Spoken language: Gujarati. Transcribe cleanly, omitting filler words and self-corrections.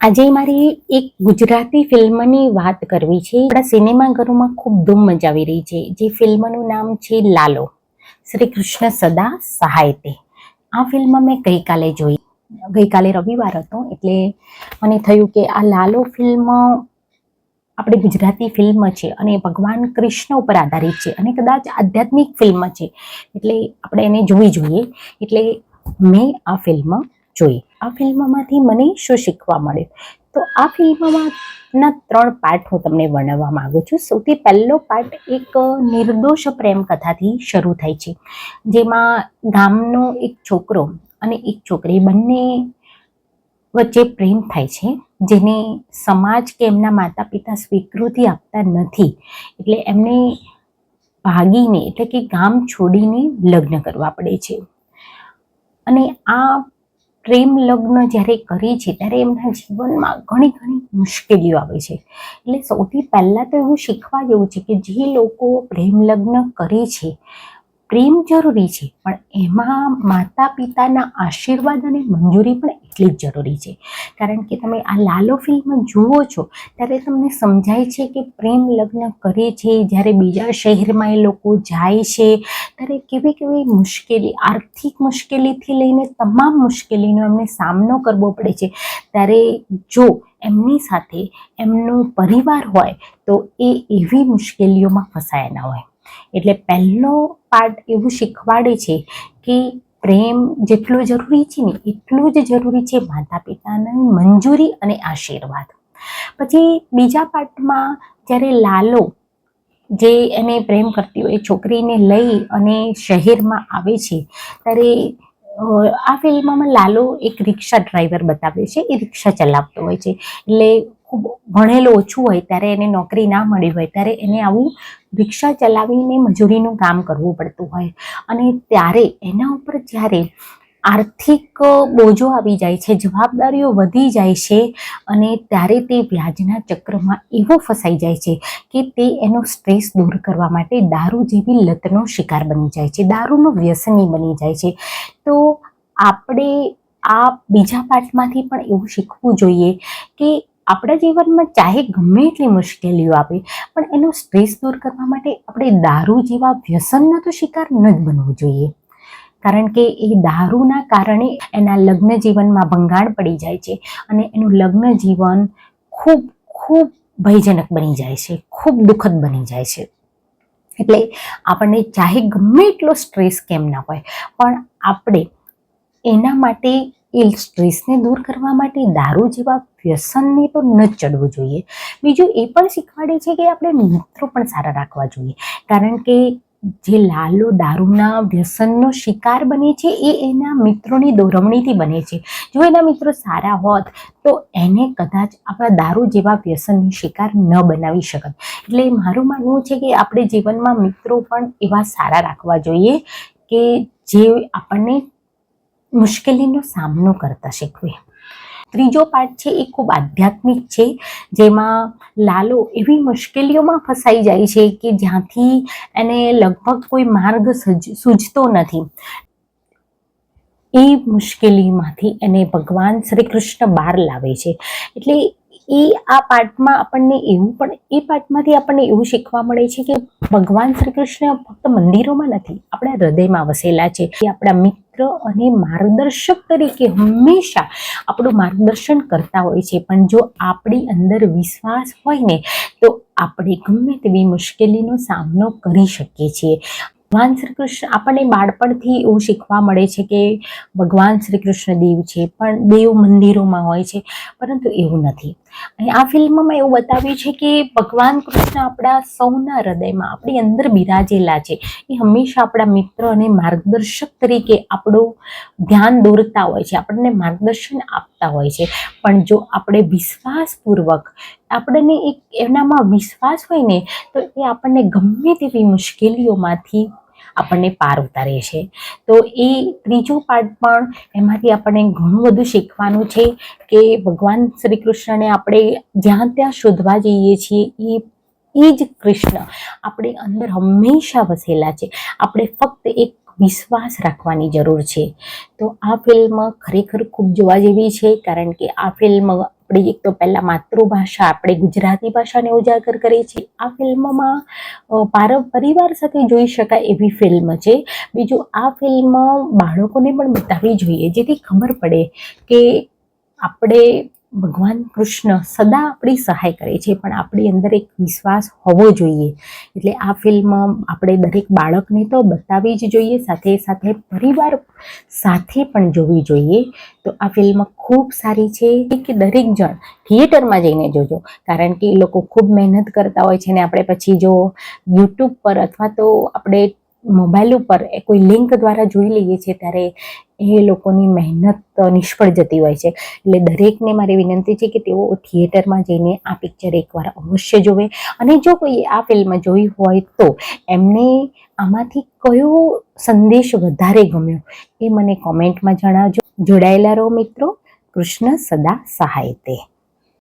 આજે મારી એક ગુજરાતી ફિલ્મની વાત કરવી છે. આપણા સિનેમાઘરોમાં ખૂબ ધૂમ મચાવી રહી છે. જે ફિલ્મનું નામ છે લાલો, શ્રી કૃષ્ણ સદા સહાય તે. આ ફિલ્મ મેં ગઈકાલે જોઈ. ગઈકાલે રવિવાર હતો એટલે મને થયું કે આ લાલો ફિલ્મ આપણી ગુજરાતી ફિલ્મ છે અને ભગવાન કૃષ્ણ ઉપર આધારિત છે અને કદાચ આધ્યાત્મિક ફિલ્મ છે, એટલે આપણે એને જોવી જોઈએ. એટલે મેં આ ફિલ્મ જોઈ. આ ફિલ્મમાંથી મને શું શીખવા મળ્યું, તો આ ફિલ્મમાં ના 3 પાર્ટ હું તમને વર્ણવવા માંગુ છું. સૌથી પહેલો પાર્ટ એક નિર્દોષ પ્રેમ કથાથી શરૂ થાય છે, જેમાં ગામનો એક છોકરો અને એક છોકરી બંને વચ્ચે પ્રેમ થાય છે, જેને સમાજ કે એમના માતા પિતા સ્વીકૃતિ આપતા નથી, એટલે એમને ભાગીને એટલે કે ગામ છોડીને લગ્ન કરવા પડે છે. અને આ પ્રેમ લગ્ન જ્યારે કરે છે ત્યારે એમના જીવનમાં ઘણી મુશ્કેલીઓ આવે છે. એટલે સૌથી પહેલાં તો એવું શીખવા જેવું છે કે જે લોકો પ્રેમ લગ્ન કરે છે, પ્રેમ જરૂરી છે પણ એમાં માતા પિતાના આશીર્વાદ અને મંજૂરી પણ એટલી જ જરૂરી છે. કારણ કે તમે આ લાલો ફિલ્મ જુઓ છો ત્યારે તમને સમજાય છે કે પ્રેમ લગ્ન કરે છે, જ્યારે બીજા શહેરમાં એ લોકો જાય છે ત્યારે કેવી મુશ્કેલી, આર્થિક મુશ્કેલીથી લઈને તમામ મુશ્કેલીનો એમને સામનો કરવો પડે છે. ત્યારે જો એમની સાથે એમનો પરિવાર હોય તો એ એવી મુશ્કેલીઓમાં ફસાયા ના હોય. એટલે પહેલો પાર્ટ એવું શીખવાડે છે કે પ્રેમ જેટલો જરૂરી છે ને એટલું જ જરૂરી છે માતા પિતાની મંજૂરી અને આશીર્વાદ. પછી બીજા પાર્ટમાં જ્યારે લાલો જે એને પ્રેમ કરતી હોય છોકરીને લઈ અને શહેરમાં આવે છે ત્યારે આ ફિલ્મમાં લાલો એક રિક્ષા ડ્રાઈવર બતાવ્યો છે. એ રિક્ષા ચલાવતો હોય છે, એટલે ખૂબ ભણેલો ઓછું હોય ત્યારે એને નોકરી ના મળી હોય ત્યારે એને આવું રિક્ષા ચલાવીને મજૂરીનું કામ કરવું પડતું હોય. અને ત્યારે એના ઉપર જ્યારે આર્થિક બોજો આવી જાય છે, જવાબદારીઓ વધી જાય છે અને ત્યારે તે વ્યાજના ચક્રમાં એવો ફસાઈ જાય છે કે તે એનો સ્ટ્રેસ દૂર કરવા માટે દારૂ જેવી લતનો શિકાર બની જાય છે, દારૂનો વ્યસની બની જાય છે. તો આપણે આ બીજા પાઠમાંથી પણ એવું શીખવું જોઈએ કે આપણા જીવનમાં ચાહે ગમે એટલી મુશ્કેલીઓ આવે પણ એનો સ્ટ્રેસ દૂર કરવા માટે આપણે દારૂ જેવા વ્યસનનો તો શિકાર ન જ બનવું જોઈએ. કારણ કે એ દારૂના કારણે એના લગ્ન જીવનમાં ભંગાણ પડી જાય છે અને એનું લગ્ન જીવન ખૂબ ભયજનક બની જાય છે, ખૂબ દુઃખદ બની જાય છે. એટલે આપણને ચાહે ગમે એટલો સ્ટ્રેસ કેમ ના હોય પણ આપણે એના માટે એ સ્ટ્રેસને દૂર કરવા માટે દારૂ જેવા વ્યસનને તો ન જ ચડવું જોઈએ. બીજું એ પણ શીખવાડે છે કે આપણે મિત્રો પણ સારા રાખવા જોઈએ. કારણ કે જે લાલો દારૂના વ્યસનનો શિકાર બને છે એ એના મિત્રોની દોરવણીથી બને છે. જો એના મિત્રો સારા હોત તો એને કદાચ આવા દારૂ જેવા વ્યસનનો શિકાર ન બનાવી શકત. એટલે મારું માનવું છે કે આપણે જીવનમાં મિત્રો પણ એવા સારા રાખવા જોઈએ કે જે આપણને મુશ્કેલીનો સામનો કરતા શીખવે. ત્રીજો પાર્ટ છે એ ખૂબ આધ્યાત્મિક છે, જેમાં લાલો એવી મુશ્કેલીઓમાં ફસાઈ જાય છે કે જ્યાંથી એને લગભગ કોઈ માર્ગ સૂઝતો નથી. એ મુશ્કેલીમાંથી એને ભગવાન શ્રી કૃષ્ણ બહાર લાવે છે. એટલે આ પાર્ટમાં આપણને એ પાર્ટમાંથી આપણને એવું શીખવા મળે છે કે ભગવાન શ્રી કૃષ્ણ ફક્ત મંદિરોમાં નથી, આપણા હૃદયમાં વસેલા છે. એ આપણા મિત્ર અને માર્ગદર્શક તરીકે હંમેશા આપણું માર્ગદર્શન કરતા હોય છે. પણ જો આપણી અંદર વિશ્વાસ હોય ને તો આપણે ગમે તેવી મુશ્કેલીનો સામનો કરી શકીએ છીએ. ભગવાન શ્રી કૃષ્ણ આપણને બાળપણથી એવું શીખવા મળે છે કે ભગવાન શ્રી કૃષ્ણ દેવ છે, પણ દેવ મંદિરોમાં હોય છે, પરંતુ એવું નથી. અને આ ફિલ્મમાં એવું બતાવ્યું છે કે ભગવાન કૃષ્ણ આપણા સૌના હૃદયમાં આપણી અંદર બિરાજેલા છે. એ હંમેશા આપણા મિત્ર અને માર્ગદર્શક તરીકે આપણું ધ્યાન દોરતા હોય છે, આપણને માર્ગદર્શન આપતા હોય છે. પણ જો આપણે વિશ્વાસપૂર્વક આપણને એનામાં વિશ્વાસ હોય ને તો એ આપણને ગમે તેવી મુશ્કેલીઓમાંથી આપણને પાર ઉતારે છે. તો એ ત્રીજો પાર્ટ પણ એમાંથી આપણને ઘણું બધું શીખવાનું છે કે ભગવાન શ્રી કૃષ્ણને આપણે જ્યાં ત્યાં શોધવા જઈએ છીએ એ જ કૃષ્ણ આપણી અંદર હંમેશા વસેલા છે. આપણે ફક્ત એક વિશ્વાસ રાખવાની જરૂર છે. તો આ ફિલ્મ ખરેખર ખૂબ જોવા જેવી છે, કારણ કે આ ફિલ્મ આપણી એક તો પહેલા માતૃભાષા આપણે ગુજરાતી ભાષાને ઉજાગર કરી છે. આ ફિલ્મમાં પરિવાર સાથે જોઈ શકાય એવી ફિલ્મ છે. બીજું, આ ફિલ્મ બાળકોને પણ બતાવવી જોઈએ, જેથી ખબર પડે કે આપણે ભગવાન કૃષ્ણ સદા આપણી સહાય કરે છે, પણ આપણી અંદર એક વિશ્વાસ હોવો જોઈએ. એટલે આ ફિલ્મ આપણે દરેક બાળકને તો બતાવવી જ જોઈએ, સાથે સાથે પરિવાર સાથે પણ જોવી જોઈએ. તો આ ફિલ્મ ખૂબ સારી છે કે દરેક જણ થિયેટરમાં જઈને જોજો, કારણ કે એ લોકો ખૂબ મહેનત કરતા હોય છે ને આપણે પછી જો યુટ્યુબ પર અથવા તો આપણે મોબાઈલ ઉપર કોઈ લિંક દ્વારા જોઈ લઈએ છીએ ત્યારે એ લોકોની મહેનત નિષ્ફળ જતી હોય છે. એટલે દરેકને મારી વિનંતી છે કે તેઓ થિયેટરમાં જઈને આ પિક્ચર એકવાર અવશ્ય જોવે. અને જો કોઈ આ ફિલ્મ જોઈ હોય તો એમને આમાંથી કયો સંદેશ વધારે ગમ્યો એ મને કોમેન્ટમાં જણાવજો. જોડાયેલા રહો મિત્રો. કૃષ્ણ સદા સહાય તે.